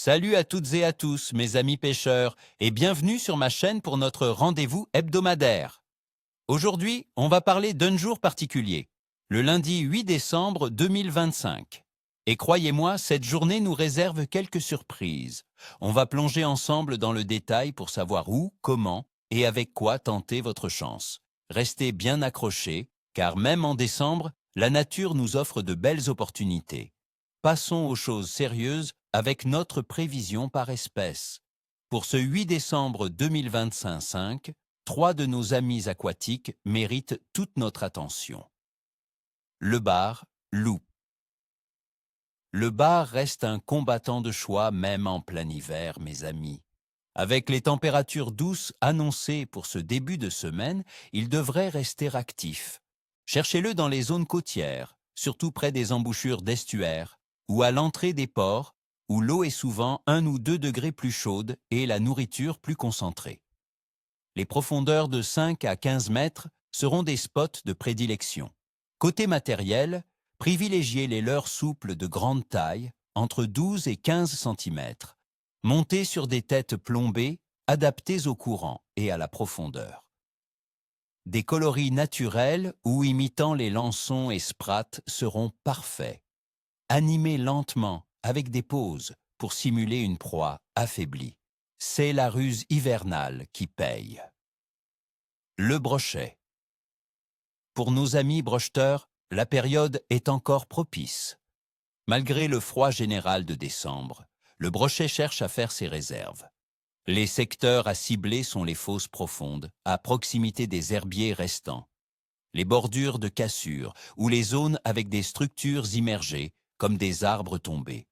Salut à toutes et à tous, mes amis pêcheurs, et bienvenue sur ma chaîne pour notre rendez-vous hebdomadaire. Aujourd'hui, on va parler d'un jour particulier, le lundi 8 décembre 2025. Et croyez-moi, cette journée nous réserve quelques surprises. On va plonger ensemble dans le détail pour savoir où, comment et avec quoi tenter votre chance. Restez bien accrochés, car même en décembre, la nature nous offre de belles opportunités. Passons aux choses sérieuses avec notre prévision par espèce. Pour ce 8 décembre 2025, trois de nos amis aquatiques méritent toute notre attention. Le bar, loup. Le bar reste un combattant de choix même en plein hiver, mes amis. Avec les températures douces annoncées pour ce début de semaine, il devrait rester actif. Cherchez-le dans les zones côtières, surtout près des embouchures d'estuaires, ou à l'entrée des ports, où l'eau est souvent 1 ou 2 degrés plus chaude et la nourriture plus concentrée. Les profondeurs de 5 à 15 mètres seront des spots de prédilection. Côté matériel, privilégiez les leurres souples de grande taille, entre 12 et 15 cm, montés sur des têtes plombées, adaptées au courant et à la profondeur. Des coloris naturels ou imitant les lançons et sprattes seront parfaits. Animez lentement, avec des pauses, pour simuler une proie affaiblie. C'est la ruse hivernale qui paye. Le brochet. Pour nos amis brocheteurs, la période est encore propice. Malgré le froid général de décembre, le brochet cherche à faire ses réserves. Les secteurs à cibler sont les fosses profondes, à proximité des herbiers restants, les bordures de cassures ou les zones avec des structures immergées, comme des arbres tombés.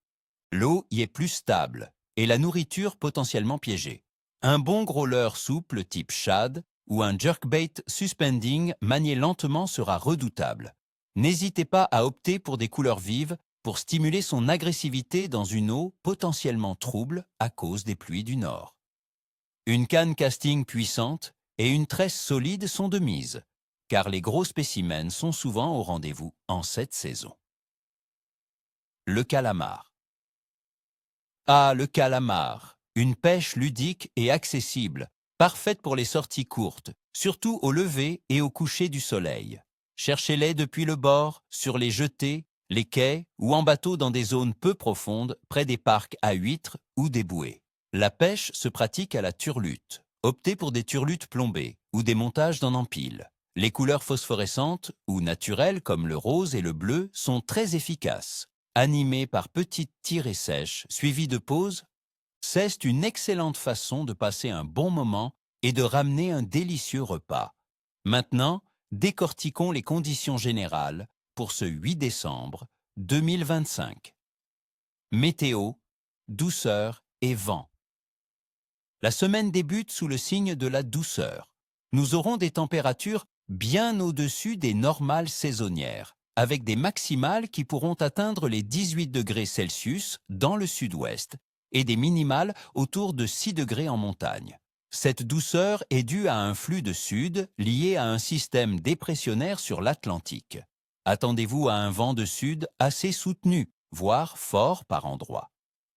L'eau y est plus stable et la nourriture potentiellement piégée. Un bon gros leurre souple type shad ou un jerkbait suspending manié lentement sera redoutable. N'hésitez pas à opter pour des couleurs vives pour stimuler son agressivité dans une eau potentiellement trouble à cause des pluies du nord. Une canne casting puissante et une tresse solide sont de mise, car les gros spécimens sont souvent au rendez-vous en cette saison. Le calamar. Ah, le calamar, une pêche ludique et accessible, parfaite pour les sorties courtes, surtout au lever et au coucher du soleil. Cherchez-les depuis le bord, sur les jetées, les quais ou en bateau dans des zones peu profondes, près des parcs à huîtres ou des bouées. La pêche se pratique à la turlute. Optez pour des turlutes plombées ou des montages en empile. Les couleurs phosphorescentes ou naturelles comme le rose et le bleu sont très efficaces. Animées par petites tirées sèches, suivies de pauses, c'est une excellente façon de passer un bon moment et de ramener un délicieux repas. Maintenant, décortiquons les conditions générales pour ce 8 décembre 2025. Météo, douceur et vent. La semaine débute sous le signe de la douceur. Nous aurons des températures bien au-dessus des normales saisonnières, avec des maximales qui pourront atteindre les 18 degrés Celsius dans le sud-ouest et des minimales autour de 6 degrés en montagne. Cette douceur est due à un flux de sud lié à un système dépressionnaire sur l'Atlantique. Attendez-vous à un vent de sud assez soutenu, voire fort par endroits.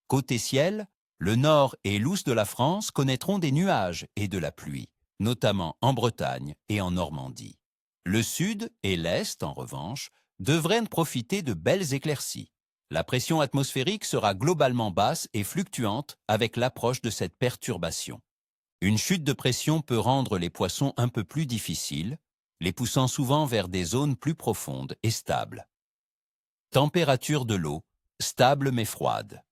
Côté ciel, le nord et l'ouest de la France connaîtront des nuages et de la pluie, notamment en Bretagne et en Normandie. Le sud et l'est, en revanche, devraient profiter de belles éclaircies. La pression atmosphérique sera globalement basse et fluctuante avec l'approche de cette perturbation. Une chute de pression peut rendre les poissons un peu plus difficiles, les poussant souvent vers des zones plus profondes et stables. Température de l'eau, stable mais froide.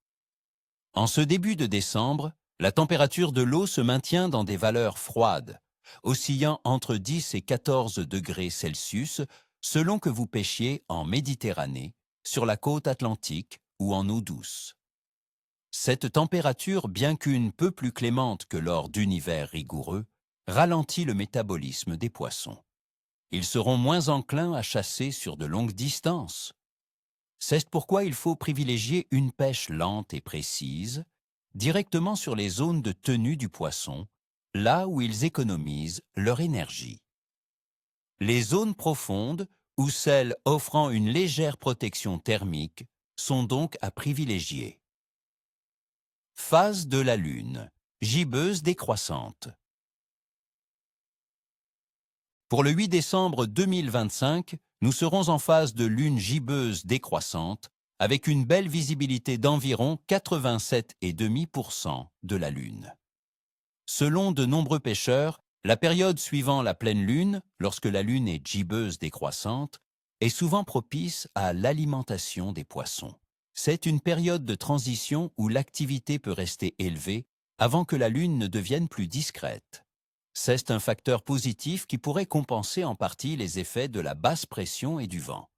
En ce début de décembre, la température de l'eau se maintient dans des valeurs froides, oscillant entre 10 et 14 degrés Celsius selon que vous pêchiez en Méditerranée, sur la côte atlantique ou en eau douce. Cette température, bien qu'une peu plus clémente que lors d'univers rigoureux, ralentit le métabolisme des poissons. Ils seront moins enclins à chasser sur de longues distances. C'est pourquoi il faut privilégier une pêche lente et précise, directement sur les zones de tenue du poisson, là où ils économisent leur énergie. Les zones profondes, ou celles offrant une légère protection thermique, sont donc à privilégier. phase de la Lune, gibbeuse décroissante. Pour le 8 décembre 2025, nous serons en phase de Lune gibbeuse décroissante avec une belle visibilité d'environ 87,5% de la Lune. Selon de nombreux pêcheurs, la période suivant la pleine Lune, lorsque la Lune est gibbeuse décroissante, est souvent propice à l'alimentation des poissons. C'est une période de transition où l'activité peut rester élevée avant que la Lune ne devienne plus discrète. C'est un facteur positif qui pourrait compenser en partie les effets de la basse pression et du vent.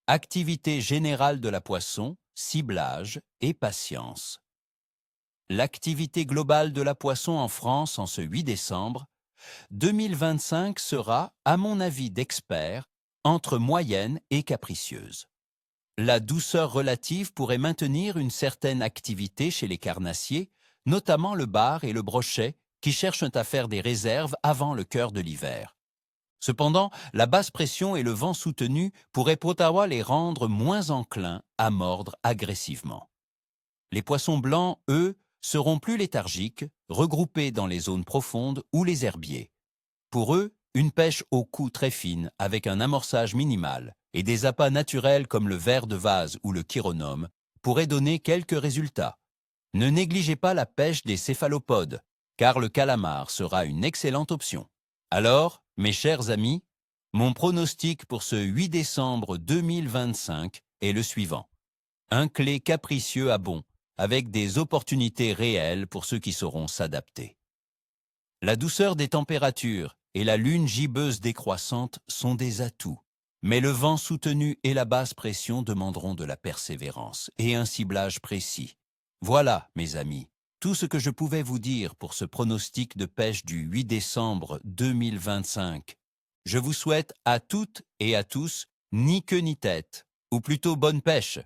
Activité générale de la poisson, ciblage et patience. L'activité globale de la poisson en France en ce 8 décembre 2025 sera, à mon avis d'expert, entre moyenne et capricieuse. La douceur relative pourrait maintenir une certaine activité chez les carnassiers, notamment le bar et le brochet, qui cherchent à faire des réserves avant le cœur de l'hiver. Cependant, la basse pression et le vent soutenu pourraient pourtant les rendre moins enclins à mordre agressivement. Les poissons blancs, eux, seront plus léthargiques, regroupés dans les zones profondes ou les herbiers. Pour eux, une pêche au cou très fine avec un amorçage minimal et des appâts naturels comme le ver de vase ou le chironome pourraient donner quelques résultats. Ne négligez pas la pêche des céphalopodes, car le calamar sera une excellente option. Alors, mes chers amis, mon pronostic pour ce 8 décembre 2025 est le suivant. Un clé capricieux à bon, avec des opportunités réelles pour ceux qui sauront s'adapter. La douceur des températures et la lune gibbeuse décroissante sont des atouts, mais le vent soutenu et la basse pression demanderont de la persévérance et un ciblage précis. Voilà, mes amis, tout ce que je pouvais vous dire pour ce pronostic de pêche du 8 décembre 2025. Je vous souhaite à toutes et à tous ni queue ni tête, ou plutôt bonne pêche.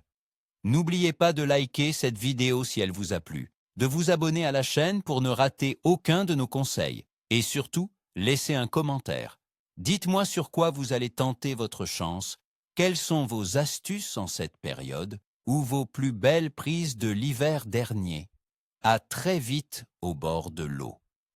N'oubliez pas de liker cette vidéo si elle vous a plu, de vous abonner à la chaîne pour ne rater aucun de nos conseils, et surtout, laissez un commentaire. Dites-moi sur quoi vous allez tenter votre chance, quelles sont vos astuces en cette période, ou vos plus belles prises de l'hiver dernier. À très vite au bord de l'eau.